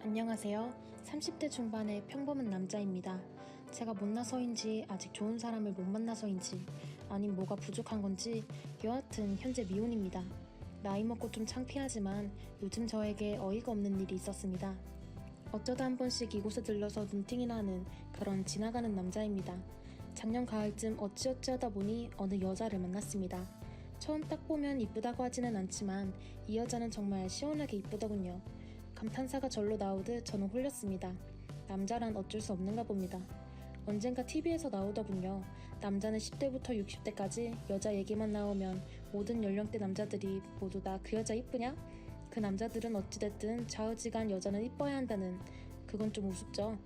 안녕하세요. 30대 중반의 평범한 남자입니다. 제가 못나서인지 아직 좋은 사람을 못 만나서인지 아님 뭐가 부족한 건지 여하튼 현재 미혼입니다. 나이 먹고 좀 창피하지만 요즘 저에게 어이가 없는 일이 있었습니다. 어쩌다 한 번씩 이곳에 들러서 눈팅이나 하는 그런 지나가는 남자입니다. 작년 가을쯤 어찌어찌 하다 보니 어느 여자를 만났습니다. 처음 딱 보면 이쁘다고 하지는 않지만 이 여자는 정말 시원하게 이쁘더군요. 감탄사가 절로 나오듯 저는 홀렸습니다. 남자란 어쩔 수 없는가 봅니다. 언젠가 TV에서 나오더군요. 남자는 10대부터 60대까지 여자 얘기만 나오면 모든 연령대 남자들이 모두 다 그 여자 이쁘냐? 그 남자들은 어찌됐든 좌우지간 여자는 이뻐야 한다는, 그건 좀 우습죠.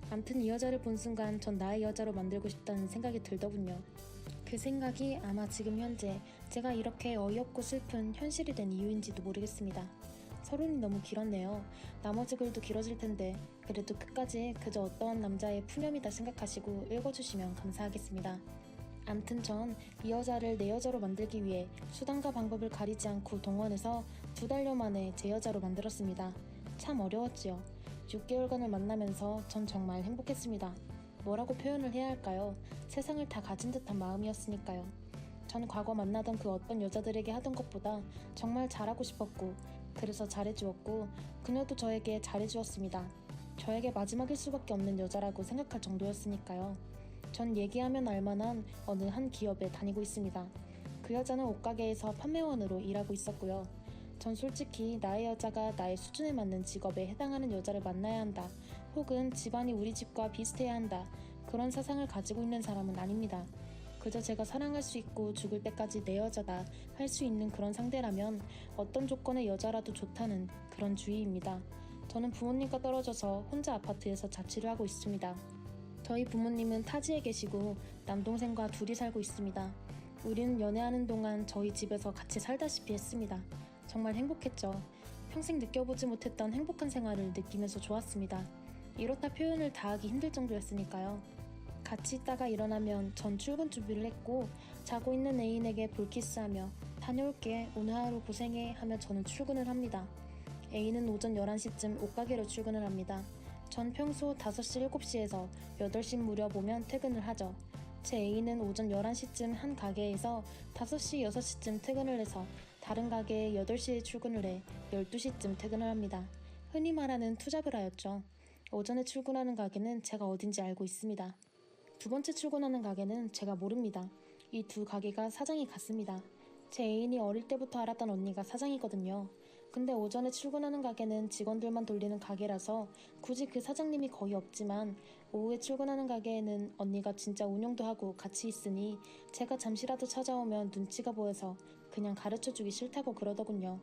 암튼 이 여자를 본 순간 전 나의 여자로 만들고 싶다는 생각이 들더군요. 그 생각이 아마 지금 현재 제가 이렇게 어이없고 슬픈 현실이 된 이유인지도 모르겠습니다. 서론이 너무 길었네요. 나머지 글도 길어질 텐데 그래도 끝까지 그저 어떠한 남자의 푸념이다 생각하시고 읽어주시면 감사하겠습니다. 암튼 전 이 여자를 내 여자로 만들기 위해 수단과 방법을 가리지 않고 동원해서 2달여 만에 제 여자로 만들었습니다. 참 어려웠지요. 6개월간을 만나면서 전 정말 행복했습니다. 뭐라고 표현을 해야 할까요? 세상을 다 가진 듯한 마음이었으니까요. 전 과거 만나던 그 어떤 여자들에게 하던 것보다 정말 잘하고 싶었고, 그래서 잘해주었고 그녀도 저에게 잘해주었습니다. 저에게 마지막일 수밖에 없는 여자라고 생각할 정도였으니까요. 전 얘기하면 알만한 어느 한 기업에 다니고 있습니다. 그 여자는 옷가게에서 판매원으로 일하고 있었고요. 전 솔직히 나의 여자가 나의 수준에 맞는 직업에 해당하는 여자를 만나야 한다, 혹은 집안이 우리 집과 비슷해야 한다, 그런 사상을 가지고 있는 사람은 아닙니다. 그저 제가 사랑할 수 있고 죽을 때까지 내 여자다 할 수 있는 그런 상대라면 어떤 조건의 여자라도 좋다는 그런 주의입니다. 저는 부모님과 떨어져서 혼자 아파트에서 자취를 하고 있습니다. 저희 부모님은 타지에 계시고 남동생과 둘이 살고 있습니다. 우리는 연애하는 동안 저희 집에서 같이 살다시피 했습니다. 정말 행복했죠. 평생 느껴보지 못했던 행복한 생활을 느끼면서 좋았습니다. 이렇다 표현을 다하기 힘들 정도였으니까요. 같이 있다가 일어나면 전 출근 준비를 했고, 자고 있는 애인에게 볼키스하며 다녀올게, 오늘 하루 고생해 하며 저는 출근을 합니다. 애인은 오전 11시쯤 옷가게로 출근을 합니다. 전 평소 5시, 7시에서 8시 무렵 오면 퇴근을 하죠. 제 애인은 오전 11시쯤 한 가게에서 5시, 6시쯤 퇴근을 해서 다른 가게에 8시에 출근을 해 12시쯤 퇴근을 합니다. 흔히 말하는 투잡을 하였죠. 오전에 출근하는 가게는 제가 어딘지 알고 있습니다. 두 번째 출근하는 가게는 제가 모릅니다. 이 두 가게가 사장이 같습니다. 제 애인이 어릴 때부터 알았던 언니가 사장이거든요. 근데 오전에 출근하는 가게는 직원들만 돌리는 가게라서 굳이 그 사장님이 거의 없지만, 오후에 출근하는 가게에는 언니가 진짜 운영도 하고 같이 있으니 제가 잠시라도 찾아오면 눈치가 보여서 그냥 가르쳐주기 싫다고 그러더군요.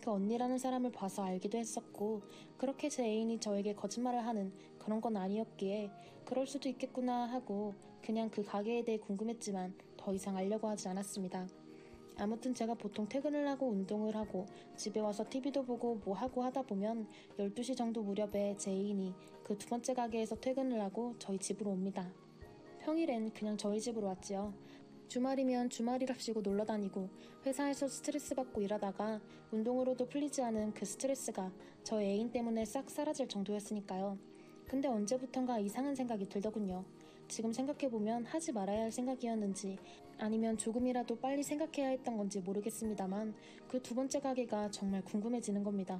그 언니라는 사람을 봐서 알기도 했었고, 그렇게 제 애인이 저에게 거짓말을 하는 그런 건 아니었기에 그럴 수도 있겠구나 하고 그냥 그 가게에 대해 궁금했지만 더 이상 알려고 하지 않았습니다. 아무튼 제가 보통 퇴근을 하고 운동을 하고 집에 와서 TV도 보고 뭐 하고 하다 보면 12시 정도 무렵에 제 애인이 그 두 번째 가게에서 퇴근을 하고 저희 집으로 옵니다. 평일엔 그냥 저희 집으로 왔지요. 주말이면 주말이랍시고 놀러다니고 회사에서 스트레스 받고 일하다가 운동으로도 풀리지 않은 그 스트레스가 저 애인 때문에 싹 사라질 정도였으니까요. 근데 언제부턴가 이상한 생각이 들더군요. 지금 생각해보면 하지 말아야 할 생각이었는지 아니면 조금이라도 빨리 생각해야 했던 건지 모르겠습니다만, 그 두 번째 가게가 정말 궁금해지는 겁니다.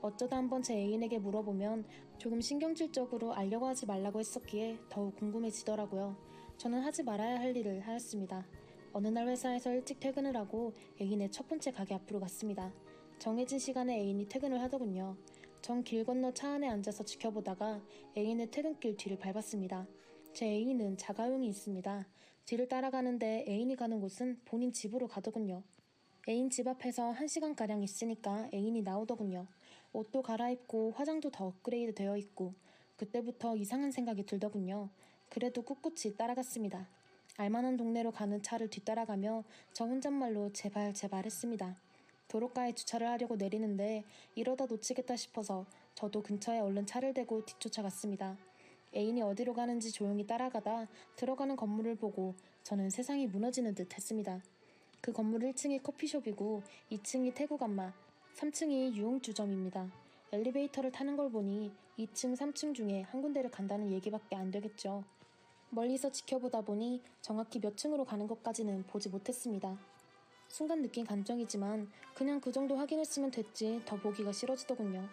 어쩌다 한번 제 애인에게 물어보면 조금 신경질적으로 알려고 하지 말라고 했었기에 더욱 궁금해지더라고요. 저는 하지 말아야 할 일을 하였습니다. 어느 날 회사에서 일찍 퇴근을 하고 애인의 첫 번째 가게 앞으로 갔습니다. 정해진 시간에 애인이 퇴근을 하더군요. 전 길 건너 차 안에 앉아서 지켜보다가 애인의 퇴근길 뒤를 밟았습니다. 제 애인은 자가용이 있습니다. 뒤를 따라가는데 애인이 가는 곳은 본인 집으로 가더군요. 애인 집 앞에서 1시간가량 있으니까 애인이 나오더군요. 옷도 갈아입고 화장도 더 업그레이드 되어 있고, 그때부터 이상한 생각이 들더군요. 그래도 꿋꿋이 따라갔습니다. 알만한 동네로 가는 차를 뒤따라가며 저 혼잣말로 제발 제발 했습니다. 도로가에 주차를 하려고 내리는데 이러다 놓치겠다 싶어서 저도 근처에 얼른 차를 대고 뒤쫓아갔습니다. 애인이 어디로 가는지 조용히 따라가다 들어가는 건물을 보고 저는 세상이 무너지는 듯 했습니다. 그 건물 1층이 커피숍이고 2층이 태국 안마, 3층이 유흥주점입니다. 엘리베이터를 타는 걸 보니 2층, 3층 중에 한 군데를 간다는 얘기밖에 안 되겠죠. 멀리서 지켜보다 보니 정확히 몇 층으로 가는 것까지는 보지 못했습니다. 순간 느낀 감정이지만 그냥 그 정도 확인했으면 됐지 더 보기가 싫어지더군요.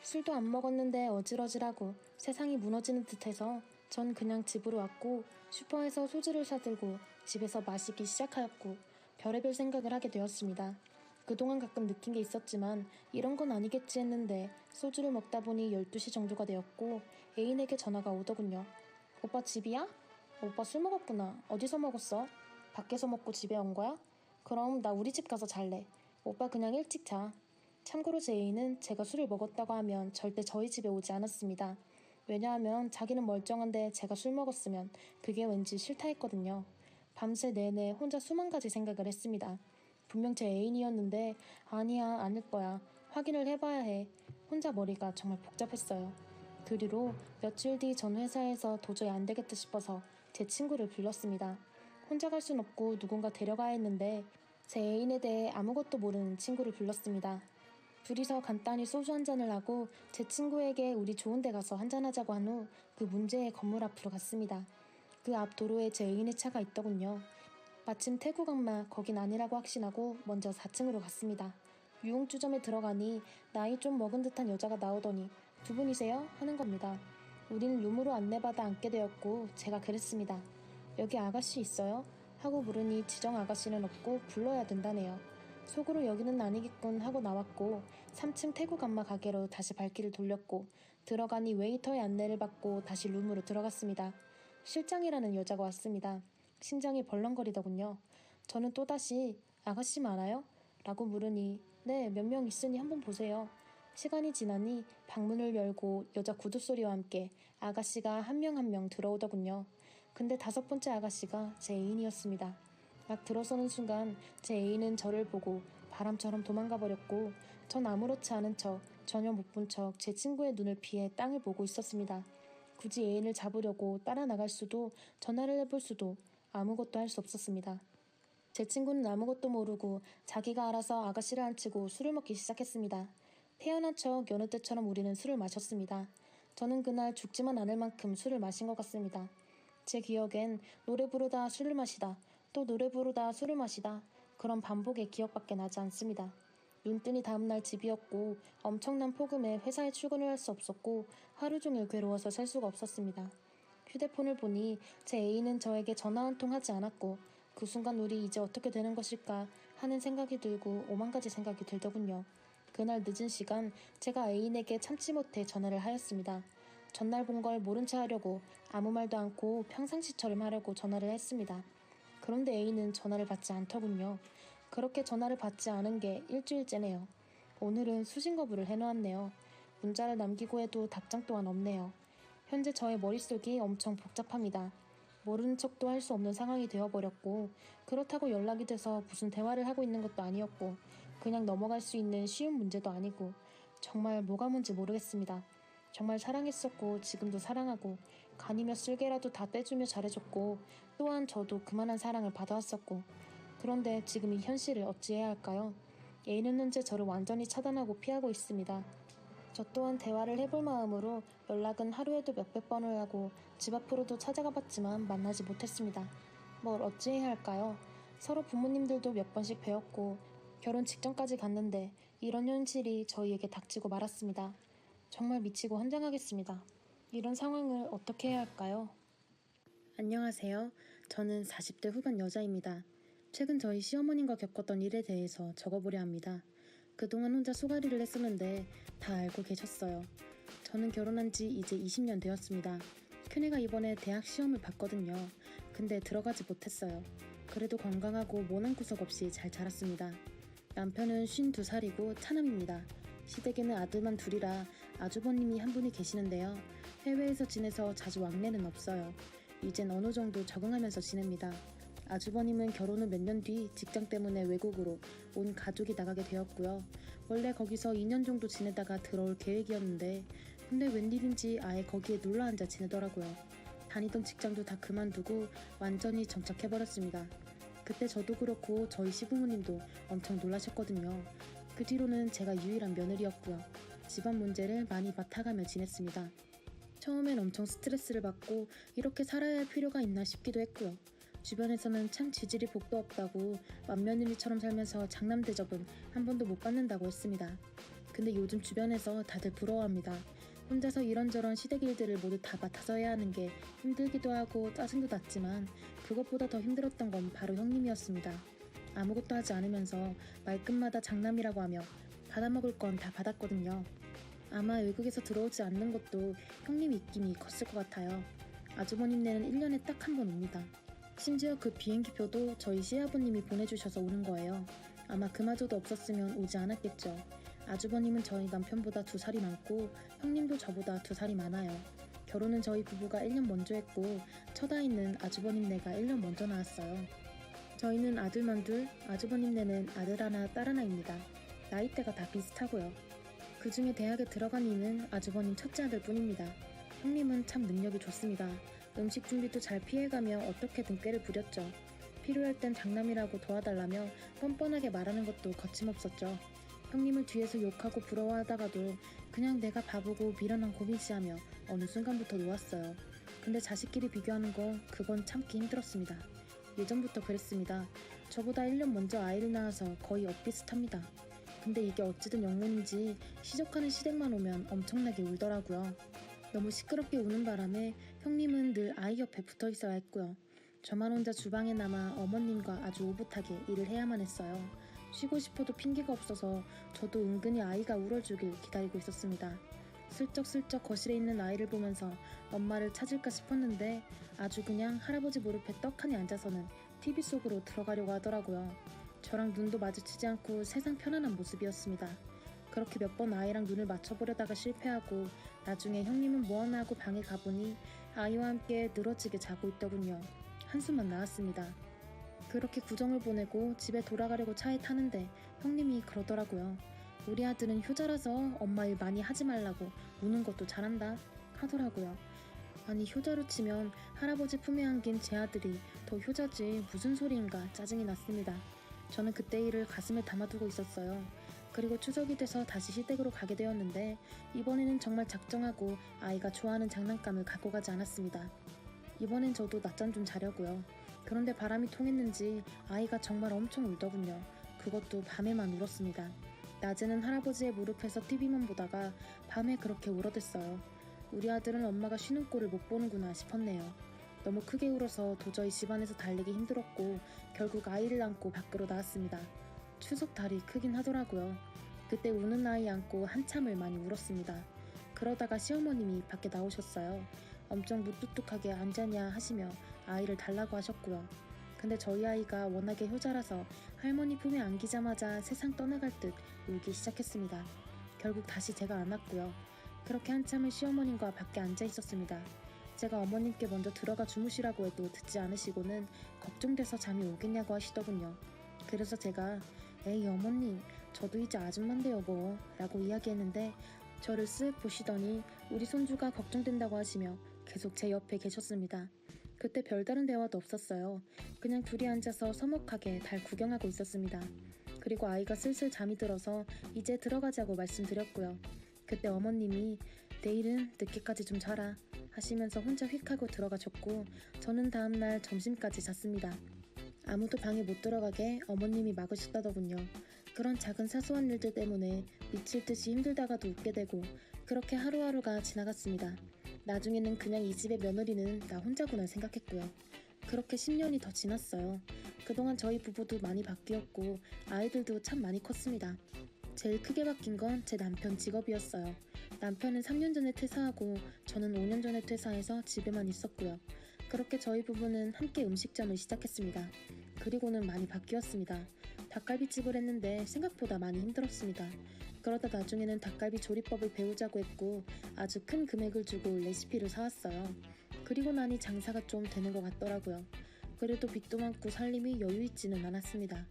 술도 안 먹었는데 어질어질하고 세상이 무너지는 듯해서 전 그냥 집으로 왔고 슈퍼에서 소주를 사들고 집에서 마시기 시작하였고 별의별 생각을 하게 되었습니다. 그동안 가끔 느낀 게 있었지만 이런 건 아니겠지 했는데 소주를 먹다 보니 12시 정도가 되었고 애인에게 전화가 오더군요. 오빠 집이야? 오빠 술 먹었구나. 어디서 먹었어? 밖에서 먹고 집에 온 거야? 그럼 나 우리 집 가서 잘래. 오빠 그냥 일찍 자. 참고로 제 애인은 제가 술을 먹었다고 하면 절대 저희 집에 오지 않았습니다. 왜냐하면 자기는 멀쩡한데 제가 술 먹었으면 그게 왠지 싫다 했거든요. 밤새 내내 혼자 수만 가지 생각을 했습니다. 분명 제 애인이었는데 아니야, 아닐 거야. 확인을 해봐야 해. 혼자 머리가 정말 복잡했어요. 그 뒤로 며칠 뒤 전 회사에서 도저히 안 되겠다 싶어서 제 친구를 불렀습니다. 혼자 갈 순 없고 누군가 데려가야 했는데 제 애인에 대해 아무것도 모르는 친구를 불렀습니다. 둘이서 간단히 소주 한 잔을 하고 제 친구에게 우리 좋은 데 가서 한잔하자고 한 후 그 문제의 건물 앞으로 갔습니다. 그 앞 도로에 제 애인의 차가 있더군요. 마침 태국 악마 거긴 아니라고 확신하고 먼저 4층으로 갔습니다. 유흥주점에 들어가니 나이 좀 먹은 듯한 여자가 나오더니 두 분이세요? 하는 겁니다. 우리는 룸으로 안내받아 앉게 되었고 제가 그랬습니다. 여기 아가씨 있어요? 하고 물으니 지정 아가씨는 없고 불러야 된다네요. 속으로 여기는 아니겠군 하고 나왔고 3층 태국 안마 가게로 다시 발길을 돌렸고 들어가니 웨이터의 안내를 받고 다시 룸으로 들어갔습니다. 실장이라는 여자가 왔습니다. 심장이 벌렁거리더군요. 저는 또다시 아가씨 많아요? 라고 물으니 네, 몇 명 있으니 한번 보세요. 시간이 지나니 방문을 열고 여자 구두소리와 함께 아가씨가 한 명 한 명 들어오더군요. 근데 5번째 아가씨가 제 애인이었습니다. 막 들어서는 순간 제 애인은 저를 보고 바람처럼 도망가 버렸고 전 아무렇지 않은 척 전혀 못 본 척 제 친구의 눈을 피해 땅을 보고 있었습니다. 굳이 애인을 잡으려고 따라 나갈 수도 전화를 해볼 수도 아무것도 할 수 없었습니다. 제 친구는 아무것도 모르고 자기가 알아서 아가씨를 안치고 술을 먹기 시작했습니다. 태어난 척 여느 때처럼 우리는 술을 마셨습니다. 저는 그날 죽지만 않을 만큼 술을 마신 것 같습니다. 제 기억엔 노래 부르다 술을 마시다 또 노래 부르다 술을 마시다 그런 반복의 기억밖에 나지 않습니다. 눈 뜨니 다음날 집이었고 엄청난 폭음에 회사에 출근을 할 수 없었고 하루 종일 괴로워서 살 수가 없었습니다. 휴대폰을 보니 제 애인은 저에게 전화 한 통 하지 않았고 그 순간 우리 이제 어떻게 되는 것일까 하는 생각이 들고 오만 가지 생각이 들더군요. 그날 늦은 시간 제가 애인에게 참지 못해 전화를 하였습니다. 전날 본 걸 모른 체 하려고 아무 말도 않고 평상시처럼 하려고 전화를 했습니다. 그런데 애인은 전화를 받지 않더군요. 그렇게 전화를 받지 않은 게 일주일째네요. 오늘은 수신 거부를 해놓았네요. 문자를 남기고 해도 답장 또한 없네요. 현재 저의 머릿속이 엄청 복잡합니다. 모르는 척도 할 수 없는 상황이 되어버렸고 그렇다고 연락이 돼서 무슨 대화를 하고 있는 것도 아니었고 그냥 넘어갈 수 있는 쉬운 문제도 아니고 정말 뭐가 뭔지 모르겠습니다. 정말 사랑했었고 지금도 사랑하고 간이며 쓸개라도 다 떼주며 잘해줬고 또한 저도 그만한 사랑을 받아왔었고 그런데 지금 이 현실을 어찌해야 할까요? 애인은 현재 저를 완전히 차단하고 피하고 있습니다. 저 또한 대화를 해볼 마음으로 연락은 하루에도 몇백 번을 하고 집 앞으로도 찾아가 봤지만 만나지 못했습니다. 뭘 어찌해야 할까요? 서로 부모님들도 몇 번씩 뵈었고 결혼 직전까지 갔는데 이런 현실이 저희에게 닥치고 말았습니다. 정말 미치고 환장하겠습니다. 이런 상황을 어떻게 해야 할까요? 안녕하세요. 저는 40대 후반 여자입니다. 최근 저희 시어머님과 겪었던 일에 대해서 적어보려 합니다. 그동안 혼자 소가리를 했었는데 다 알고 계셨어요. 저는 결혼한 지 이제 20년 되었습니다. 큰애가 이번에 대학 시험을 봤거든요. 근데 들어가지 못했어요. 그래도 건강하고 모난 구석 없이 잘 자랐습니다. 남편은 52살이고 차남입니다. 시댁에는 아들만 둘이라 아주버님이 한 분이 계시는데요. 해외에서 지내서 자주 왕래는 없어요. 이젠 어느 정도 적응하면서 지냅니다. 아주버님은 결혼 후 몇 년 뒤 직장 때문에 외국으로 온 가족이 나가게 되었고요. 원래 거기서 2년 정도 지내다가 들어올 계획이었는데 근데 웬일인지 아예 거기에 눌러앉아 지내더라고요. 다니던 직장도 다 그만두고 완전히 정착해버렸습니다. 그때 저도 그렇고 저희 시부모님도 엄청 놀라셨거든요. 그 뒤로는 제가 유일한 며느리였고요. 집안 문제를 많이 맡아가며 지냈습니다. 처음엔 엄청 스트레스를 받고 이렇게 살아야 할 필요가 있나 싶기도 했고요. 주변에서는 참 지질이 복도 없다고 맏며느리처럼 살면서 장남 대접은 한 번도 못 받는다고 했습니다. 근데 요즘 주변에서 다들 부러워합니다. 혼자서 이런저런 시댁 일들을 모두 다 맡아서 해야 하는 게 힘들기도 하고 짜증도 났지만 그것보다 더 힘들었던 건 바로 형님이었습니다. 아무것도 하지 않으면서 말끝마다 장남이라고 하며 받아먹을 건 다 받았거든요. 아마 외국에서 들어오지 않는 것도 형님 입김이 컸을 것 같아요. 아주버님네는 1년에 딱 한 번 옵니다. 심지어 그 비행기표도 저희 시아버님이 보내주셔서 오는 거예요. 아마 그마저도 없었으면 오지 않았겠죠. 아주버님은 저희 남편보다 2살이 많고 형님도 저보다 2살이 많아요. 결혼은 저희 부부가 1년 먼저 했고 첫 아이는 아주버님네가 1년 먼저 낳았어요. 저희는 아들만 둘, 아주버님네는 아들 하나, 딸 하나입니다. 나이대가 다 비슷하고요. 그 중에 대학에 들어간 이는 아주버님 첫째 아들 뿐입니다. 형님은 참 능력이 좋습니다. 음식 준비도 잘 피해가며 어떻게든 꾀를 부렸죠. 필요할 땐 장남이라고 도와달라며 뻔뻔하게 말하는 것도 거침없었죠. 형님을 뒤에서 욕하고 부러워하다가도 그냥 내가 바보고 미련한 고민이하며 어느 순간부터 놓았어요. 근데 자식끼리 비교하는 거 그건 참기 힘들었습니다. 예전부터 그랬습니다. 저보다 1년 먼저 아이를 낳아서 거의 엇비슷합니다. 근데 이게 어찌든 영문인지 시적하는 시댁만 오면 엄청나게 울더라고요. 너무 시끄럽게 우는 바람에 형님은 늘 아이 옆에 붙어 있어야 했고요. 저만 혼자 주방에 남아 어머님과 아주 오붓하게 일을 해야만 했어요. 쉬고 싶어도 핑계가 없어서 저도 은근히 아이가 울어주길 기다리고 있었습니다. 슬쩍슬쩍 거실에 있는 아이를 보면서 엄마를 찾을까 싶었는데 아주 그냥 할아버지 무릎에 떡하니 앉아서는 TV 속으로 들어가려고 하더라고요. 저랑 눈도 마주치지 않고 세상 편안한 모습이었습니다. 그렇게 몇 번 아이랑 눈을 맞춰보려다가 실패하고 나중에 형님은 뭐하나 하고 방에 가보니 아이와 함께 늘어지게 자고 있더군요. 한숨만 나왔습니다. 그렇게 구정을 보내고 집에 돌아가려고 차에 타는데 형님이 그러더라고요. 우리 아들은 효자라서 엄마 일 많이 하지 말라고 우는 것도 잘한다 하더라고요. 아니 효자로 치면 할아버지 품에 안긴 제 아들이 더 효자지 무슨 소리인가 짜증이 났습니다. 저는 그때 일을 가슴에 담아두고 있었어요. 그리고 추석이 돼서 다시 시댁으로 가게 되었는데 이번에는 정말 작정하고 아이가 좋아하는 장난감을 갖고 가지 않았습니다. 이번엔 저도 낮잠 좀 자려고요. 그런데 바람이 통했는지 아이가 정말 엄청 울더군요. 그것도 밤에만 울었습니다. 낮에는 할아버지의 무릎에서 TV만 보다가 밤에 그렇게 울어댔어요. 우리 아들은 엄마가 쉬는 꼴을 못 보는구나 싶었네요. 너무 크게 울어서 도저히 집안에서 달리기 힘들었고 결국 아이를 안고 밖으로 나왔습니다. 추석 달이 크긴 하더라고요. 그때 우는 아이 안고 한참을 많이 울었습니다. 그러다가 시어머님이 밖에 나오셨어요. 엄청 무뚝뚝하게 앉았냐 하시며 아이를 달라고 하셨고요. 근데 저희 아이가 워낙에 효자라서 할머니 품에 안기자마자 세상 떠나갈 듯 울기 시작했습니다. 결국 다시 제가 안았고요. 그렇게 한참을 시어머님과 밖에 앉아 있었습니다. 제가 어머님께 먼저 들어가 주무시라고 해도 듣지 않으시고는 걱정돼서 잠이 오겠냐고 하시더군요. 그래서 제가 에이 어머님 저도 이제 아줌마인데 여보 라고 이야기했는데 저를 쓱 보시더니 우리 손주가 걱정된다고 하시며 계속 제 옆에 계셨습니다. 그때 별다른 대화도 없었어요. 그냥 둘이 앉아서 서먹하게 달 구경하고 있었습니다. 그리고 아이가 슬슬 잠이 들어서 이제 들어가자고 말씀드렸고요. 그때 어머님이 내일은 늦게까지 좀 자라 하시면서 혼자 휙 하고 들어가셨고 저는 다음날 점심까지 잤습니다. 아무도 방에 못 들어가게 어머님이 막으셨다더군요. 그런 작은 사소한 일들 때문에 미칠 듯이 힘들다가도 웃게 되고 그렇게 하루하루가 지나갔습니다. 나중에는 그냥 이 집의 며느리는 나 혼자구나 생각했고요. 그렇게 10년이 더 지났어요. 그동안 저희 부부도 많이 바뀌었고 아이들도 참 많이 컸습니다. 제일 크게 바뀐 건 제 남편 직업이었어요. 남편은 3년 전에 퇴사하고 저는 5년 전에 퇴사해서 집에만 있었고요. 그렇게 저희 부부는 함께 음식점을 시작했습니다. 그리고는 많이 바뀌었습니다. 닭갈비집을 했는데 생각보다 많이 힘들었습니다. 그러다 나중에는 닭갈비 조리법을 배우자고 했고 아주 큰 금액을 주고 레시피를 사왔어요. 그리고 나니 장사가 좀 되는 것 같더라고요. 그래도 빚도 많고 살림이 여유 있지는 않았습니다.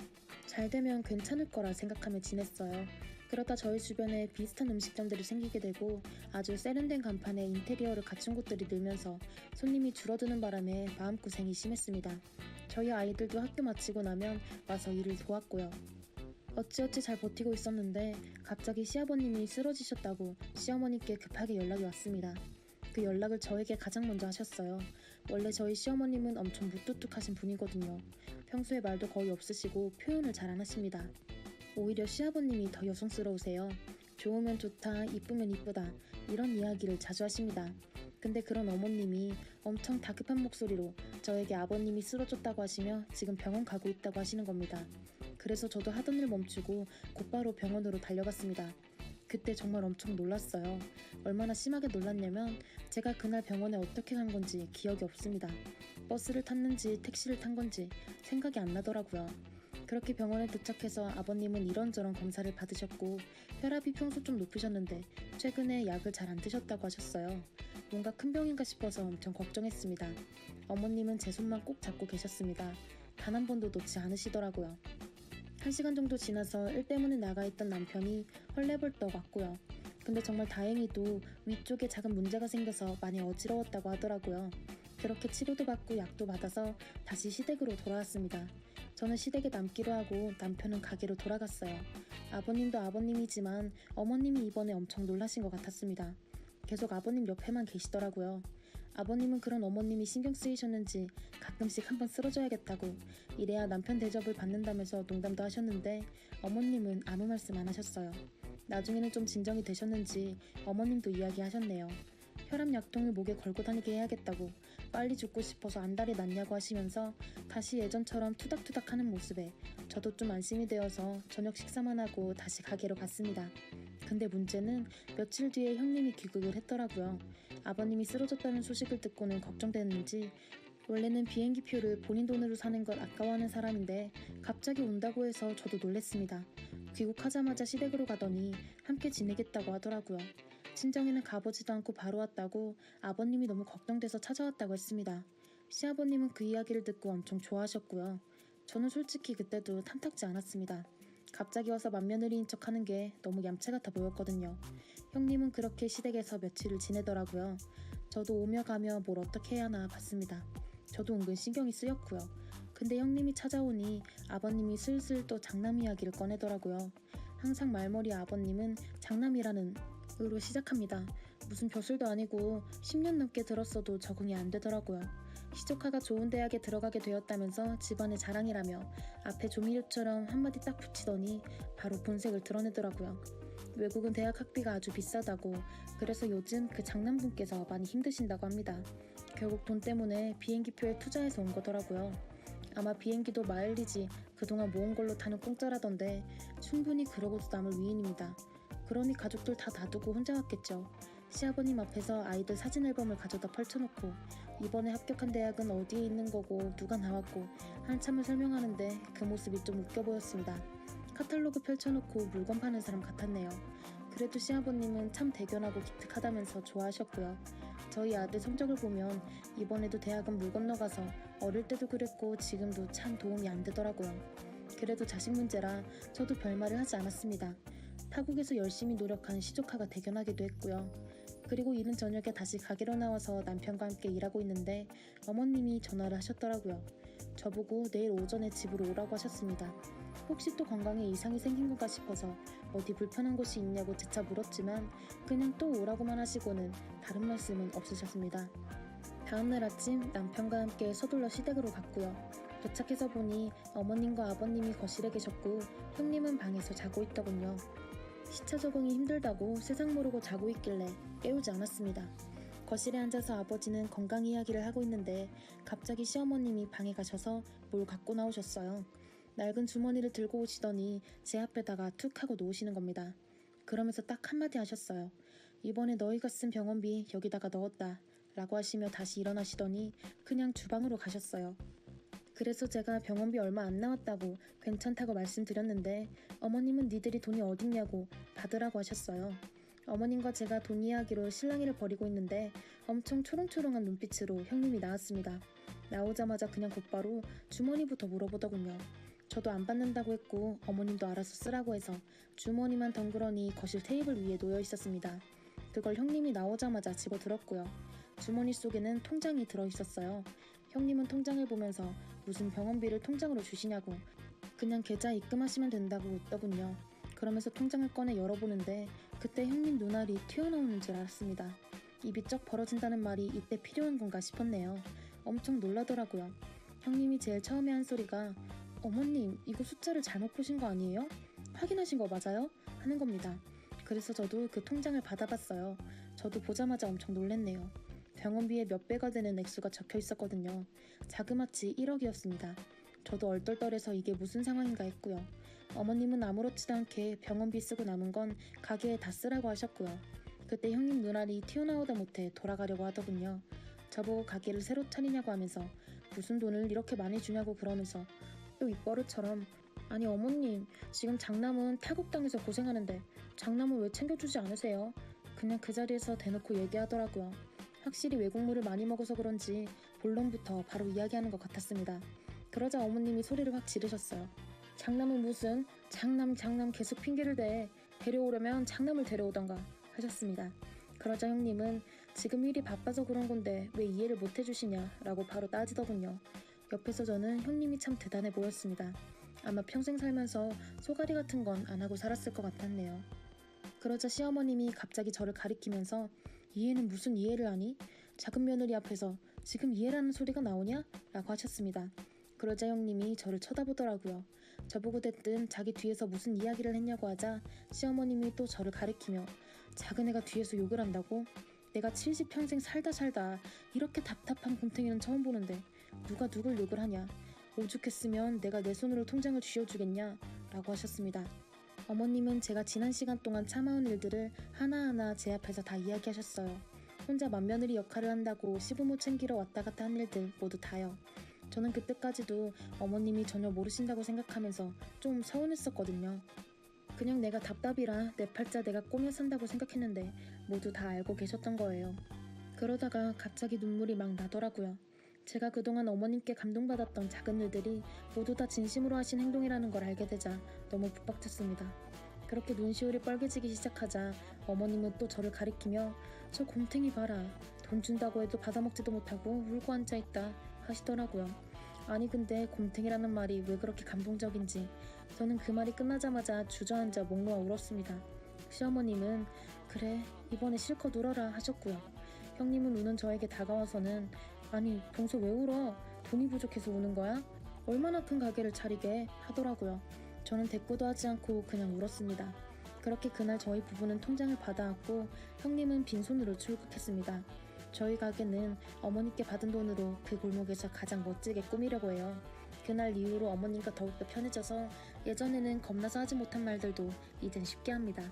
잘 되면 괜찮을 거라 생각하며 지냈어요. 그러다 저희 주변에 비슷한 음식점들이 생기게 되고 아주 세련된 간판에 인테리어를 갖춘 곳들이 늘면서 손님이 줄어드는 바람에 마음고생이 심했습니다. 저희 아이들도 학교 마치고 나면 와서 일을 도왔고요. 어찌어찌 잘 버티고 있었는데 갑자기 시아버님이 쓰러지셨다고 시어머니께 급하게 연락이 왔습니다. 그 연락을 저에게 가장 먼저 하셨어요. 원래 저희 시어머님은 엄청 무뚝뚝하신 분이거든요. 평소에 말도 거의 없으시고 표현을 잘 안 하십니다. 오히려 시아버님이 더 여성스러우세요. 좋으면 좋다, 이쁘면 이쁘다 이런 이야기를 자주 하십니다. 근데 그런 어머님이 엄청 다급한 목소리로 저에게 아버님이 쓰러졌다고 하시며 지금 병원 가고 있다고 하시는 겁니다. 그래서 저도 하던 일 멈추고 곧바로 병원으로 달려갔습니다. 그때 정말 엄청 놀랐어요. 얼마나 심하게 놀랐냐면 제가 그날 병원에 어떻게 간 건지 기억이 없습니다. 버스를 탔는지 택시를 탄 건지 생각이 안 나더라고요. 그렇게 병원에 도착해서 아버님은 이런저런 검사를 받으셨고 혈압이 평소 좀 높으셨는데 최근에 약을 잘 안 드셨다고 하셨어요. 뭔가 큰 병인가 싶어서 엄청 걱정했습니다. 어머님은 제 손만 꼭 잡고 계셨습니다. 단 한 번도 놓지 않으시더라고요. 1시간 정도 지나서 일 때문에 나가 있던 남편이 헐레벌떡 왔고요. 근데 정말 다행히도 위쪽에 작은 문제가 생겨서 많이 어지러웠다고 하더라고요. 그렇게 치료도 받고 약도 받아서 다시 시댁으로 돌아왔습니다. 저는 시댁에 남기로 하고 남편은 가게로 돌아갔어요. 아버님도 아버님이지만 어머님이 이번에 엄청 놀라신 것 같았습니다. 계속 아버님 옆에만 계시더라고요. 아버님은 그런 어머님이 신경 쓰이셨는지 가끔씩 한번 쓰러져야겠다고 이래야 남편 대접을 받는다면서 농담도 하셨는데 어머님은 아무 말씀 안 하셨어요. 나중에는 좀 진정이 되셨는지 어머님도 이야기하셨네요. 혈압 약통을 목에 걸고 다니게 해야겠다고 빨리 죽고 싶어서 안달이 났냐고 하시면서 다시 예전처럼 투닥투닥 하는 모습에 저도 좀 안심이 되어서 저녁 식사만 하고 다시 가게로 갔습니다. 근데 문제는 며칠 뒤에 형님이 귀국을 했더라고요. 아버님이 쓰러졌다는 소식을 듣고는 걱정됐는지 원래는 비행기 표를 본인 돈으로 사는 걸 아까워하는 사람인데 갑자기 온다고 해서 저도 놀랬습니다. 귀국하자마자 시댁으로 가더니 함께 지내겠다고 하더라고요. 친정에는 가보지도 않고 바로 왔다고 아버님이 너무 걱정돼서 찾아왔다고 했습니다. 시아버님은 그 이야기를 듣고 엄청 좋아하셨고요. 저는 솔직히 그때도 탐탁지 않았습니다. 갑자기 와서 맏며느리인 척하는 게 너무 얌체 같아 보였거든요. 형님은 그렇게 시댁에서 며칠을 지내더라고요. 저도 오며 가며 뭘 어떻게 해야 하나 봤습니다. 저도 은근 신경이 쓰였고요. 근데 형님이 찾아오니 아버님이 슬슬 또 장남 이야기를 꺼내더라고요. 항상 말머리 아버님은 장남이라는 으로 시작합니다. 무슨 벼슬도 아니고 10년 넘게 들었어도 적응이 안 되더라고요. 시조카가 좋은 대학에 들어가게 되었다면서 집안의 자랑이라며 앞에 조미료처럼 한마디 딱 붙이더니 바로 본색을 드러내더라고요. 외국은 대학 학비가 아주 비싸다고 그래서 요즘 그 장남분께서 많이 힘드신다고 합니다. 결국 돈 때문에 비행기표에 투자해서 온 거더라고요. 아마 비행기도 마일리지 그동안 모은 걸로 타는 공짜라던데 충분히 그러고도 남을 위인입니다. 그러니 가족들 다 놔두고 혼자 왔겠죠. 시아버님 앞에서 아이들 사진 앨범을 가져다 펼쳐놓고 이번에 합격한 대학은 어디에 있는 거고 누가 나왔고 한참을 설명하는데 그 모습이 좀 웃겨 보였습니다. 카탈로그 펼쳐놓고 물건 파는 사람 같았네요. 그래도 시아버님은 참 대견하고 기특하다면서 좋아하셨고요. 저희 아들 성적을 보면 이번에도 대학은 물 건너가서 어릴 때도 그랬고 지금도 참 도움이 안 되더라고요. 그래도 자식 문제라 저도 별말을 하지 않았습니다. 타국에서 열심히 노력한 시조카가 대견하기도 했고요. 그리고 이른 저녁에 다시 가게로 나와서 남편과 함께 일하고 있는데 어머님이 전화를 하셨더라고요. 저보고 내일 오전에 집으로 오라고 하셨습니다. 혹시 또 건강에 이상이 생긴 건가 싶어서 어디 불편한 곳이 있냐고 재차 물었지만 그냥 또 오라고만 하시고는 다른 말씀은 없으셨습니다. 다음날 아침 남편과 함께 서둘러 시댁으로 갔고요. 도착해서 보니 어머님과 아버님이 거실에 계셨고 형님은 방에서 자고 있더군요. 시차 적응이 힘들다고 세상 모르고 자고 있길래 깨우지 않았습니다. 거실에 앉아서 아버지는 건강 이야기를 하고 있는데 갑자기 시어머님이 방에 가셔서 뭘 갖고 나오셨어요. 낡은 주머니를 들고 오시더니 제 앞에다가 툭 하고 놓으시는 겁니다. 그러면서 딱 한마디 하셨어요. 이번에 너희가 쓴 병원비 여기다가 넣었다 라고 하시며 다시 일어나시더니 그냥 주방으로 가셨어요. 그래서 제가 병원비 얼마 안 나왔다고 괜찮다고 말씀드렸는데 어머님은 니들이 돈이 어딨냐고 받으라고 하셨어요. 어머님과 제가 돈 이야기로 실랑이를 벌이고 있는데 엄청 초롱초롱한 눈빛으로 형님이 나왔습니다. 나오자마자 그냥 곧바로 주머니부터 물어보더군요. 저도 안 받는다고 했고 어머님도 알아서 쓰라고 해서 주머니만 덩그러니 거실 테이블 위에 놓여 있었습니다. 그걸 형님이 나오자마자 집어들었고요. 주머니 속에는 통장이 들어있었어요. 형님은 통장을 보면서 무슨 병원비를 통장으로 주시냐고 그냥 계좌 입금하시면 된다고 웃더군요. 그러면서 통장을 꺼내 열어보는데 그때 형님 눈알이 튀어나오는 줄 알았습니다. 입이 쩍 벌어진다는 말이 이때 필요한 건가 싶었네요. 엄청 놀라더라고요. 형님이 제일 처음에 한 소리가 어머님 이거 숫자를 잘못 보신 거 아니에요? 확인하신 거 맞아요? 하는 겁니다. 그래서 저도 그 통장을 받아봤어요. 저도 보자마자 엄청 놀랬네요. 병원비에 몇 배가 되는 액수가 적혀 있었거든요. 자그마치 1억이었습니다. 저도 얼떨떨해서 이게 무슨 상황인가 했고요. 어머님은 아무렇지도 않게 병원비 쓰고 남은 건 가게에 다 쓰라고 하셨고요. 그때 형님 눈알이 튀어나오다 못해 돌아가려고 하더군요. 저보고 가게를 새로 차리냐고 하면서 무슨 돈을 이렇게 많이 주냐고 그러면서 또 입버릇처럼 아니 어머님 지금 장남은 탈북당해서 고생하는데 장남은 왜 챙겨주지 않으세요? 그냥 그 자리에서 대놓고 얘기하더라고요. 확실히 외국물을 많이 먹어서 그런지 본론부터 바로 이야기하는 것 같았습니다. 그러자 어머님이 소리를 확 지르셨어요. 장남은 무슨 장남 계속 핑계를 대. 데려오려면 장남을 데려오던가 하셨습니다. 그러자 형님은 지금 일이 바빠서 그런 건데 왜 이해를 못 해주시냐 라고 바로 따지더군요. 옆에서 저는 형님이 참 대단해 보였습니다. 아마 평생 살면서 소가리 같은 건 안 하고 살았을 것 같았네요. 그러자 시어머님이 갑자기 저를 가리키면서 이해는 무슨 이해를 하니? 작은 며느리 앞에서 지금 이해라는 소리가 나오냐? 라고 하셨습니다. 그러자 형님이 저를 쳐다보더라고요. 저보고 대뜸 자기 뒤에서 무슨 이야기를 했냐고 하자 시어머님이 또 저를 가리키며 작은 애가 뒤에서 욕을 한다고? 내가 70평생 살다 이렇게 답답한 곰탱이는 처음 보는데 누가 누굴 욕을 하냐? 오죽했으면 내가 내 손으로 통장을 쥐어주겠냐? 라고 하셨습니다. 어머님은 제가 지난 시간 동안 참아온 일들을 하나하나 제 앞에서 다 이야기하셨어요. 혼자 맏며느리 역할을 한다고 시부모 챙기러 왔다 갔다 한 일들 모두 다요. 저는 그때까지도 어머님이 전혀 모르신다고 생각하면서 좀 서운했었거든요. 그냥 내가 답답이라 내 팔자 내가 꼬며 산다고 생각했는데 모두 다 알고 계셨던 거예요. 그러다가 갑자기 눈물이 막 나더라고요. 제가 그동안 어머님께 감동받았던 작은 일들이 모두 다 진심으로 하신 행동이라는 걸 알게 되자 너무 북박쳤습니다. 그렇게 눈시울이 빨개지기 시작하자 어머님은 또 저를 가리키며 저 곰탱이 봐라. 돈 준다고 해도 받아먹지도 못하고 울고 앉아있다 하시더라고요. 아니 근데 곰탱이라는 말이 왜 그렇게 감동적인지 저는 그 말이 끝나자마자 주저앉아 목 놓아 울었습니다. 시어머님은 그래 이번에 실컷 울어라 하셨고요. 형님은 우는 저에게 다가와서는 아니 동서 왜 울어? 돈이 부족해서 우는 거야? 얼마나 큰 가게를 차리게 하더라고요. 저는 대꾸도 하지 않고 그냥 울었습니다. 그렇게 그날 저희 부부는 통장을 받아왔고 형님은 빈손으로 출국했습니다. 저희 가게는 어머니께 받은 돈으로 그 골목에서 가장 멋지게 꾸미려고 해요. 그날 이후로 어머님과 더욱더 편해져서 예전에는 겁나서 하지 못한 말들도 이젠 쉽게 합니다.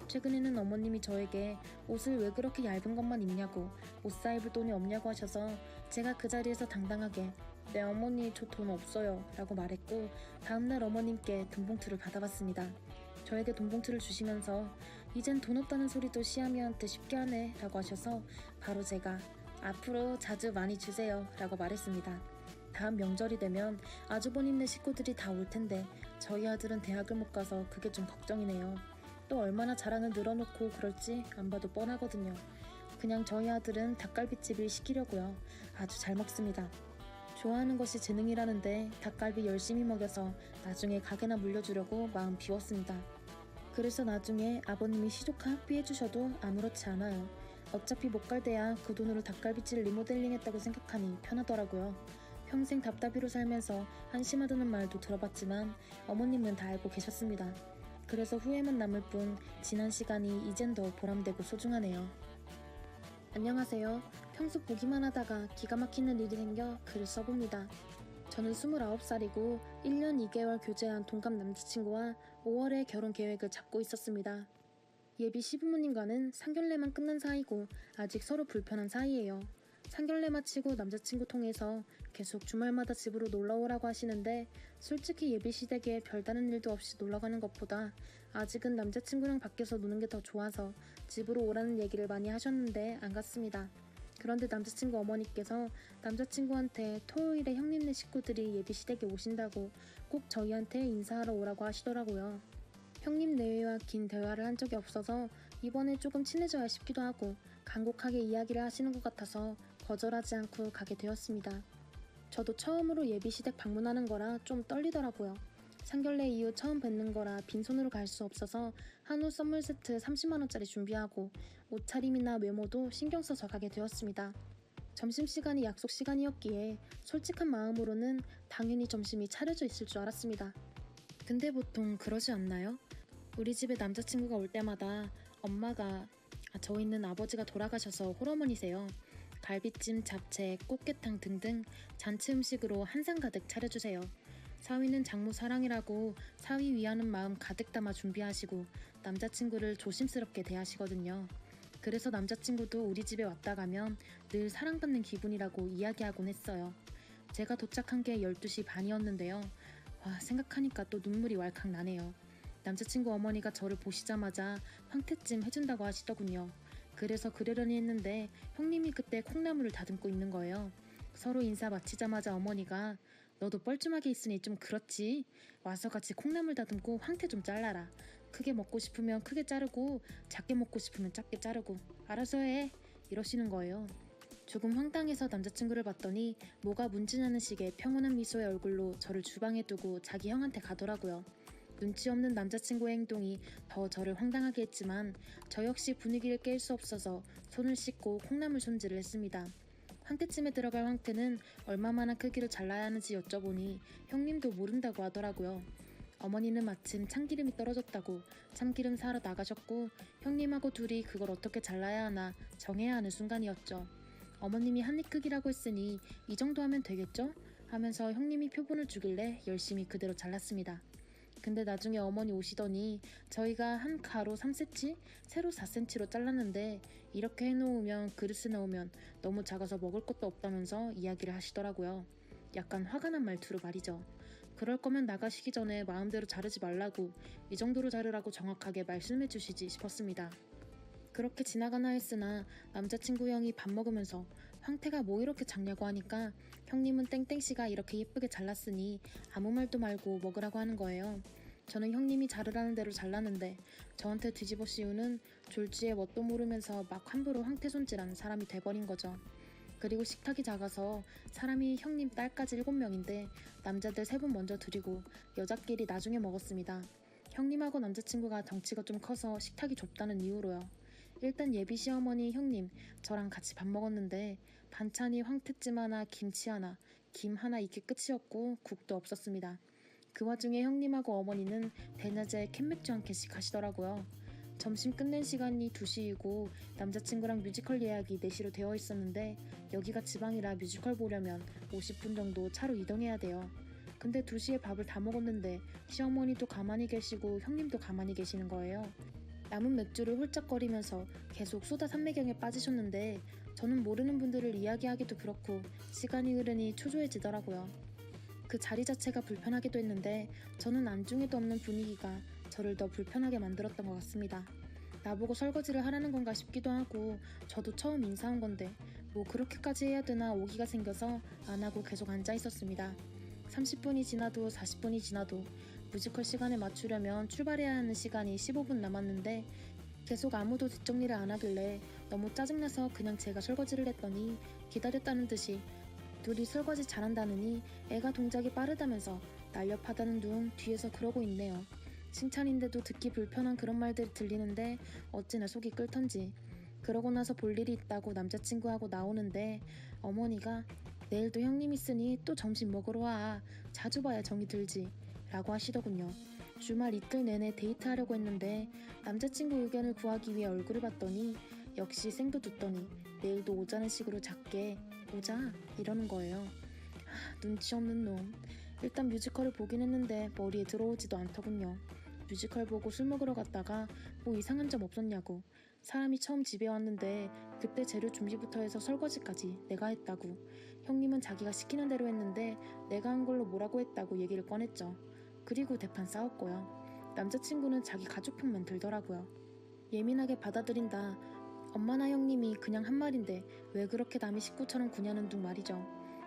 최근에는 어머님이 저에게 옷을 왜 그렇게 얇은 것만 입냐고 옷 사 입을 돈이 없냐고 하셔서 제가 그 자리에서 당당하게 네 어머니 저 돈 없어요 라고 말했고 다음날 어머님께 돈봉투를 받아봤습니다. 저에게 돈봉투를 주시면서 이젠 돈 없다는 소리도 시아미한테 쉽게 하네 라고 하셔서 바로 제가 앞으로 자주 많이 주세요 라고 말했습니다. 다음 명절이 되면 아주버님네 식구들이 다 올 텐데 저희 아들은 대학을 못 가서 그게 좀 걱정이네요. 또 얼마나 자랑을 늘어놓고 그럴지 안 봐도 뻔하거든요. 그냥 저희 아들은 닭갈비집을 시키려고요. 아주 잘 먹습니다. 좋아하는 것이 재능이라는데 닭갈비 열심히 먹여서 나중에 가게나 물려주려고 마음 비웠습니다. 그래서 나중에 아버님이 시조카 학비 해주셔도 아무렇지 않아요. 어차피 못 갈 데야 그 돈으로 닭갈비집을 리모델링했다고 생각하니 편하더라고요. 평생 답답이로 살면서 한심하다는 말도 들어봤지만 어머님은 다 알고 계셨습니다. 그래서 후회만 남을 뿐 지난 시간이 이젠 더 보람되고 소중하네요. 안녕하세요. 평소 보기만 하다가 기가 막히는 일이 생겨 글을 써봅니다. 저는 29살이고 1년 2개월 교제한 동갑 남자친구와 5월에 결혼 계획을 잡고 있었습니다. 예비 시부모님과는 상견례만 끝난 사이고 아직 서로 불편한 사이예요. 상견례 마치고 남자친구 통해서 계속 주말마다 집으로 놀러오라고 하시는데 솔직히 예비 시댁에 별다른 일도 없이 놀러가는 것보다 아직은 남자친구랑 밖에서 노는 게 더 좋아서 집으로 오라는 얘기를 많이 하셨는데 안 갔습니다. 그런데 남자친구 어머니께서 남자친구한테 토요일에 형님네 식구들이 예비 시댁에 오신다고 꼭 저희한테 인사하러 오라고 하시더라고요. 형님 내외와 긴 대화를 한 적이 없어서 이번에 조금 친해져야 싶기도 하고 간곡하게 이야기를 하시는 것 같아서 거절하지 않고 가게 되었습니다. 저도 처음으로 예비 시댁 방문하는 거라 좀 떨리더라고요. 상견례 이후 처음 뵙는 거라 빈손으로 갈 수 없어서 한우 선물 세트 30만원짜리 준비하고 옷차림이나 외모도 신경 써서 가게 되었습니다. 점심시간이 약속 시간이었기에 솔직한 마음으로는 당연히 점심이 차려져 있을 줄 알았습니다. 근데 보통 그러지 않나요? 우리 집에 남자친구가 올 때마다 엄마가 저희는 아버지가 돌아가셔서 홀어머니세요. 갈비찜, 잡채, 꽃게탕 등등 잔치 음식으로 한상 가득 차려주세요. 사위는 장모 사랑이라고 사위 위하는 마음 가득 담아 준비하시고 남자친구를 조심스럽게 대하시거든요. 그래서 남자친구도 우리 집에 왔다 가면 늘 사랑받는 기분이라고 이야기하곤 했어요. 제가 도착한 게 12시 반이었는데요. 생각하니까 또 눈물이 왈칵 나네요. 남자친구 어머니가 저를 보시자마자 황태찜 해준다고 하시더군요. 그래서 그러려니 했는데 형님이 그때 콩나물을 다듬고 있는 거예요. 서로 인사 마치자마자 어머니가 너도 뻘쭘하게 있으니 좀 그렇지. 와서 같이 콩나물 다듬고 황태 좀 잘라라. 크게 먹고 싶으면 크게 자르고 작게 먹고 싶으면 작게 자르고 알아서 해. 이러시는 거예요. 조금 황당해서 남자친구를 봤더니 뭐가 문지나는 식의 평온한 미소의 얼굴로 저를 주방에 두고 자기 형한테 가더라고요. 눈치 없는 남자친구의 행동이 더 저를 황당하게 했지만 저 역시 분위기를 깰 수 없어서 손을 씻고 콩나물 손질을 했습니다. 황태찜에 들어갈 황태는 얼마만한 크기로 잘라야 하는지 여쭤보니 형님도 모른다고 하더라고요. 어머니는 마침 참기름이 떨어졌다고 참기름 사러 나가셨고 형님하고 둘이 그걸 어떻게 잘라야 하나 정해야 하는 순간이었죠. 어머님이 한 입 크기라고 했으니 이 정도 하면 되겠죠? 하면서 형님이 표본을 주길래 열심히 그대로 잘랐습니다. 근데 나중에 어머니 오시더니 저희가 한 가로 3cm, 세로 4cm로 잘랐는데 이렇게 해놓으면 그릇에 넣으면 너무 작아서 먹을 것도 없다면서 이야기를 하시더라고요. 약간 화가 난 말투로 말이죠. 그럴 거면 나가시기 전에 마음대로 자르지 말라고 이 정도로 자르라고 정확하게 말씀해 주시지 싶었습니다. 그렇게 지나가나 했으나 남자친구 형이 밥 먹으면서 황태가 뭐 이렇게 작냐고 하니까 형님은 땡땡씨가 이렇게 예쁘게 잘랐으니 아무 말도 말고 먹으라고 하는 거예요. 저는 형님이 자르라는 대로 잘랐는데 저한테 뒤집어 씌우는 졸지에 뭣도 모르면서 막 함부로 황태 손질하는 사람이 돼버린 거죠. 그리고 식탁이 작아서 사람이 형님 딸까지 7명인데 남자들 3분 먼저 드리고 여자끼리 나중에 먹었습니다. 형님하고 남자친구가 덩치가 좀 커서 식탁이 좁다는 이유로요. 일단 예비 시어머니 형님 저랑 같이 밥 먹었는데 반찬이 황태찜 하나, 김치 하나, 김 하나 이게 끝이었고 국도 없었습니다. 그 와중에 형님하고 어머니는 대낮에 캔맥주 한 캔씩 하시더라고요. 점심 끝낸 시간이 2시이고 남자친구랑 뮤지컬 예약이 4시로 되어 있었는데 여기가 지방이라 뮤지컬 보려면 50분 정도 차로 이동해야 돼요. 근데 2시에 밥을 다 먹었는데 시어머니도 가만히 계시고 형님도 가만히 계시는 거예요. 남은 맥주를 홀짝거리면서 계속 소다 산매경에 빠지셨는데 저는 모르는 분들을 이야기하기도 그렇고 시간이 흐르니 초조해지더라고요. 그 자리 자체가 불편하기도 했는데 저는 안중에도 없는 분위기가 저를 더 불편하게 만들었던 것 같습니다. 나보고 설거지를 하라는 건가 싶기도 하고 저도 처음 인사 온 건데 뭐 그렇게까지 해야 되나 오기가 생겨서 안 하고 계속 앉아 있었습니다. 30분이 지나도 40분이 지나도 뮤지컬 시간에 맞추려면 출발해야 하는 시간이 15분 남았는데 계속 아무도 뒷정리를 안 하길래 너무 짜증나서 그냥 제가 설거지를 했더니 기다렸다는 듯이 둘이 설거지 잘한다느니 애가 동작이 빠르다면서 날렵하다는 둥 뒤에서 그러고 있네요. 칭찬인데도 듣기 불편한 그런 말들이 들리는데 어찌나 속이 끓던지. 그러고 나서 볼 일이 있다고 남자친구하고 나오는데 어머니가 내일도 형님 있으니 또 점심 먹으러 와. 자주 봐야 정이 들지. 라고 하시더군요. 주말 이틀 내내 데이트하려고 했는데 남자친구 의견을 구하기 위해 얼굴을 봤더니 역시 생도 듣더니 내일도 오자는 식으로 작게 오자 이러는 거예요. 눈치 없는 놈. 일단 뮤지컬을 보긴 했는데 머리에 들어오지도 않더군요. 뮤지컬 보고 술 먹으러 갔다가 뭐 이상한 점 없었냐고. 사람이 처음 집에 왔는데 그때 재료 준비부터 해서 설거지까지 내가 했다고. 형님은 자기가 시키는 대로 했는데 내가 한 걸로 뭐라고 했다고 얘기를 꺼냈죠. 그리고 대판 싸웠고요. 남자친구는 자기 가족 편만 들더라고요. 예민하게 받아들인다. 엄마나 형님이 그냥 한 말인데 왜 그렇게 남의 식구처럼 구냐는 둥 말이죠.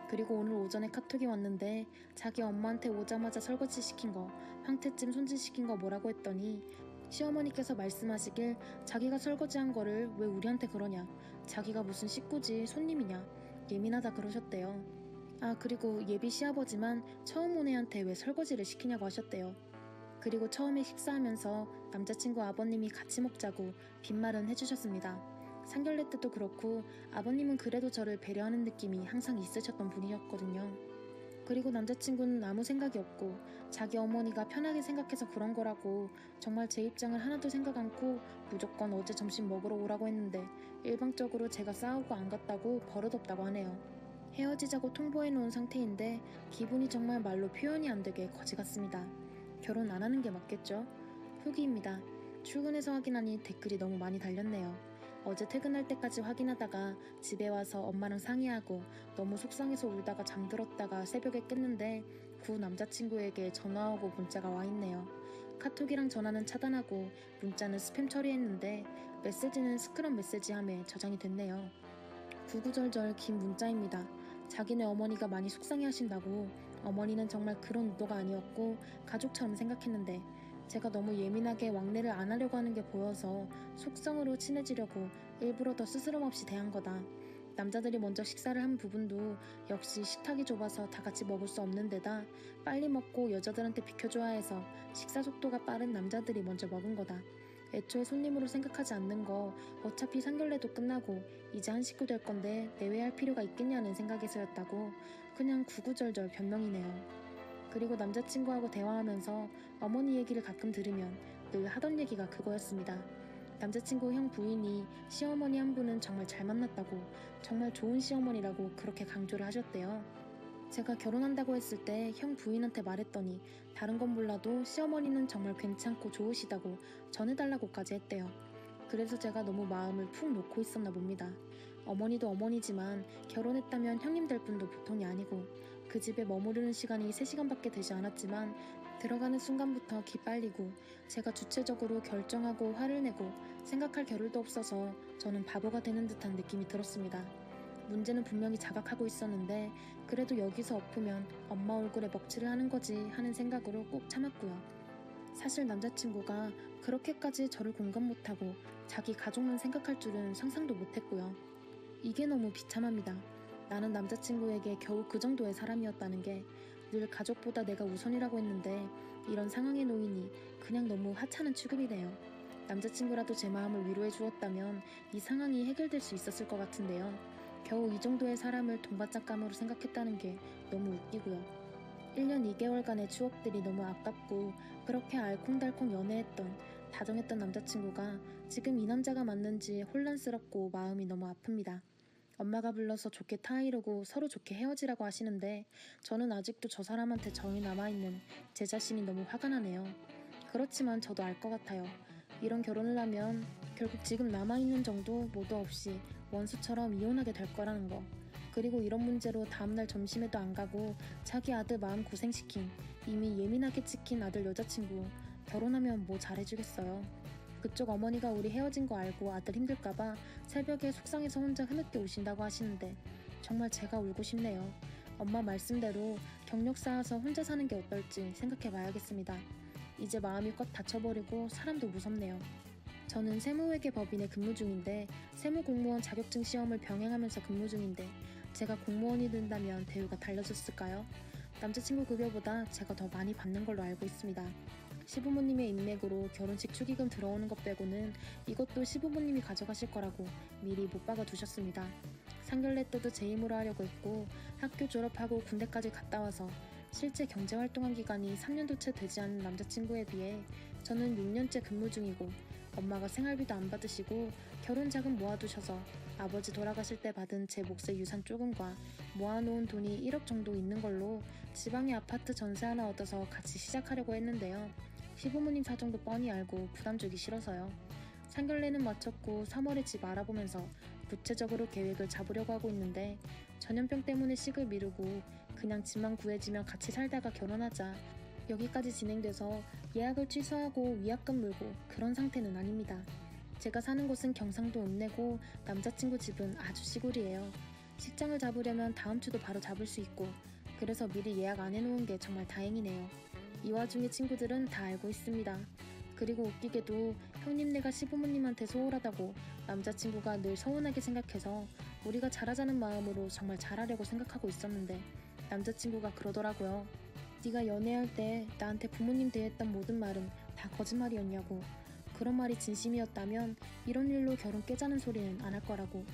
그리고 오늘 오전에 카톡이 왔는데 자기 엄마한테 오자마자 설거지 시킨 거, 황태찜 손질 시킨 거 뭐라고 했더니 시어머니께서 말씀하시길 자기가 설거지한 거를 왜 우리한테 그러냐. 자기가 무슨 식구지 손님이냐. 예민하다 그러셨대요. 아, 그리고 예비 시아버지만 처음 온 애한테 왜 설거지를 시키냐고 하셨대요. 그리고 처음에 식사하면서 남자친구 아버님이 같이 먹자고 빈말은 해주셨습니다. 상견례 때도 그렇고 아버님은 그래도 저를 배려하는 느낌이 항상 있으셨던 분이었거든요. 그리고 남자친구는 아무 생각이 없고 자기 어머니가 편하게 생각해서 그런 거라고 정말 제 입장을 하나도 생각 않고 무조건 어제 점심 먹으러 오라고 했는데 일방적으로 제가 싸우고 안 갔다고 버릇없다고 하네요. 헤어지자고 통보해 놓은 상태인데 기분이 정말 말로 표현이 안 되게 거지 같습니다. 결혼 안 하는 게 맞겠죠? 후기입니다. 출근해서 확인하니 댓글이 너무 많이 달렸네요. 어제 퇴근할 때까지 확인하다가 집에 와서 엄마랑 상의하고 너무 속상해서 울다가 잠들었다가 새벽에 깼는데 구 남자친구에게 전화 오고 문자가 와 있네요. 카톡이랑 전화는 차단하고 문자는 스팸 처리했는데 메시지는 스크럽 메시지함에 저장이 됐네요. 구구절절 긴 문자입니다. 자기네 어머니가 많이 속상해 하신다고. 어머니는 정말 그런 의도가 아니었고 가족처럼 생각했는데 제가 너무 예민하게 왕래를 안 하려고 하는 게 보여서 속성으로 친해지려고 일부러 더 스스럼 없이 대한 거다. 남자들이 먼저 식사를 한 부분도 역시 식탁이 좁아서 다 같이 먹을 수 없는 데다 빨리 먹고 여자들한테 비켜줘야 해서 식사 속도가 빠른 남자들이 먼저 먹은 거다. 애초에 손님으로 생각하지 않는 거 어차피 상견례도 끝나고 이제 한 식구 될 건데 내외할 필요가 있겠냐는 생각에서였다고 그냥 구구절절 변명이네요. 그리고 남자친구하고 대화하면서 어머니 얘기를 가끔 들으면 늘 하던 얘기가 그거였습니다. 남자친구 형 부인이 시어머니 한 분은 정말 잘 만났다고 정말 좋은 시어머니라고 그렇게 강조를 하셨대요. 제가 결혼한다고 했을 때 형 부인한테 말했더니 다른 건 몰라도 시어머니는 정말 괜찮고 좋으시다고 전해달라고까지 했대요. 그래서 제가 너무 마음을 푹 놓고 있었나 봅니다. 어머니도 어머니지만 결혼했다면 형님 될 분도 보통이 아니고 그 집에 머무르는 시간이 3시간밖에 되지 않았지만 들어가는 순간부터 기빨리고 제가 주체적으로 결정하고 화를 내고 생각할 겨를도 없어서 저는 바보가 되는 듯한 느낌이 들었습니다. 문제는 분명히 자각하고 있었는데 그래도 여기서 엎으면 엄마 얼굴에 먹칠을 하는 거지 하는 생각으로 꼭 참았고요. 사실 남자친구가 그렇게까지 저를 공감 못하고 자기 가족만 생각할 줄은 상상도 못했고요. 이게 너무 비참합니다. 나는 남자친구에게 겨우 그 정도의 사람이었다는 게 늘 가족보다 내가 우선이라고 했는데 이런 상황에 놓이니 그냥 너무 하찮은 취급이네요. 남자친구라도 제 마음을 위로해 주었다면 이 상황이 해결될 수 있었을 것 같은데요. 겨우 이 정도의 사람을 돈바짝감으로 생각했다는 게 너무 웃기고요. 1년 2개월간의 추억들이 너무 아깝고 그렇게 알콩달콩 연애했던 다정했던 남자친구가 지금 이 남자가 맞는지 혼란스럽고 마음이 너무 아픕니다. 엄마가 불러서 좋게 타이르고 서로 좋게 헤어지라고 하시는데 저는 아직도 저 사람한테 정이 남아있는 제 자신이 너무 화가 나네요. 그렇지만 저도 알 것 같아요. 이런 결혼을 하면 결국 지금 남아있는 정도 모두 없이 원수처럼 이혼하게 될 거라는 거. 그리고 이런 문제로 다음날 점심에도 안 가고 자기 아들 마음 고생시킨 이미 예민하게 찍힌 아들 여자친구 결혼하면 뭐 잘해주겠어요. 그쪽 어머니가 우리 헤어진 거 알고 아들 힘들까봐 새벽에 속상해서 혼자 흐느껴 오신다고 하시는데 정말 제가 울고 싶네요. 엄마 말씀대로 경력 쌓아서 혼자 사는 게 어떨지 생각해 봐야겠습니다. 이제 마음이 꽉 닫혀버리고 사람도 무섭네요. 저는 세무회계법인에 근무 중인데 세무공무원 자격증 시험을 병행하면서 근무 중인데 제가 공무원이 된다면 대우가 달라졌을까요? 남자친구 급여보다 제가 더 많이 받는 걸로 알고 있습니다. 시부모님의 인맥으로 결혼식 축의금 들어오는 것 빼고는 이것도 시부모님이 가져가실 거라고 미리 못 박아 두셨습니다. 상견례 때도 제 힘으로 하려고 했고 학교 졸업하고 군대까지 갔다 와서 실제 경제활동한 기간이 3년도 채 되지 않은 남자친구에 비해 저는 6년째 근무 중이고 엄마가 생활비도 안 받으시고 결혼 자금 모아두셔서 아버지 돌아가실 때 받은 제 몫의 유산 조금과 모아놓은 돈이 1억 정도 있는 걸로 지방에 아파트 전세 하나 얻어서 같이 시작하려고 했는데요. 시부모님 사정도 뻔히 알고 부담 주기 싫어서요. 상견례는 마쳤고 3월에 집 알아보면서 구체적으로 계획을 잡으려고 하고 있는데 전염병 때문에 식을 미루고 그냥 집만 구해지면 같이 살다가 결혼하자 여기까지 진행돼서 예약을 취소하고 위약금 물고 그런 상태는 아닙니다. 제가 사는 곳은 경상도 읍내고 남자친구 집은 아주 시골이에요. 식장을 잡으려면 다음 주도 바로 잡을 수 있고 그래서 미리 예약 안 해놓은 게 정말 다행이네요. 이 와중에 친구들은 다 알고 있습니다. 그리고 웃기게도 형님네가 시부모님한테 소홀하다고 남자친구가 늘 서운하게 생각해서 우리가 잘하자는 마음으로 정말 잘하려고 생각하고 있었는데 남자친구가 그러더라고요. 네가 연애할 때 나한테 부모님 대했던 모든 말은 다 거짓말이었냐고. 그런 말이 진심이었다면 이런 일로 결혼 깨자는 소리는 안 할 거라고.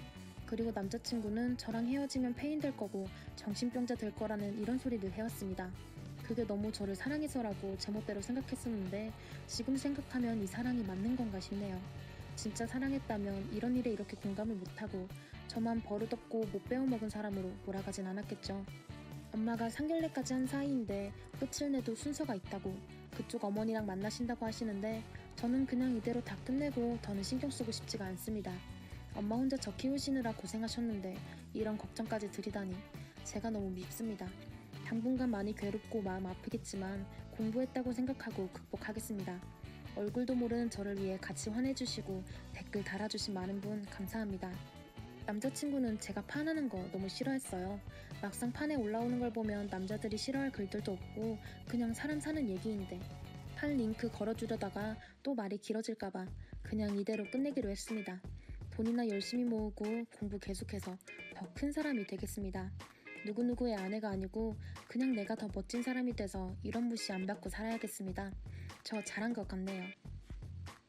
그리고 남자친구는 저랑 헤어지면 폐인 될 거고 정신병자 될 거라는 이런 소리를 해왔습니다. 그게 너무 저를 사랑해서라고 제멋대로 생각했었는데 지금 생각하면 이 사랑이 맞는 건가 싶네요. 진짜 사랑했다면 이런 일에 이렇게 공감을 못하고 저만 버릇없고 못 배워먹은 사람으로 몰아가진 않았겠죠. 엄마가 상견례까지 한 사이인데 끝을 내도 순서가 있다고 그쪽 어머니랑 만나신다고 하시는데 저는 그냥 이대로 다 끝내고 더는 신경 쓰고 싶지가 않습니다. 엄마 혼자 저 키우시느라 고생하셨는데 이런 걱정까지 드리다니 제가 너무 밉습니다. 당분간 많이 괴롭고 마음 아프겠지만 공부했다고 생각하고 극복하겠습니다. 얼굴도 모르는 저를 위해 같이 화내주시고 댓글 달아주신 많은 분 감사합니다. 남자친구는 제가 판하는 거 너무 싫어했어요. 막상 판에 올라오는 걸 보면 남자들이 싫어할 글들도 없고 그냥 사람 사는 얘기인데 판 링크 걸어주려다가 또 말이 길어질까봐 그냥 이대로 끝내기로 했습니다. 돈이나 열심히 모으고 공부 계속해서 더 큰 사람이 되겠습니다. 누구누구의 아내가 아니고 그냥 내가 더 멋진 사람이 돼서 이런 무시 안 받고 살아야겠습니다. 저 잘한 것 같네요.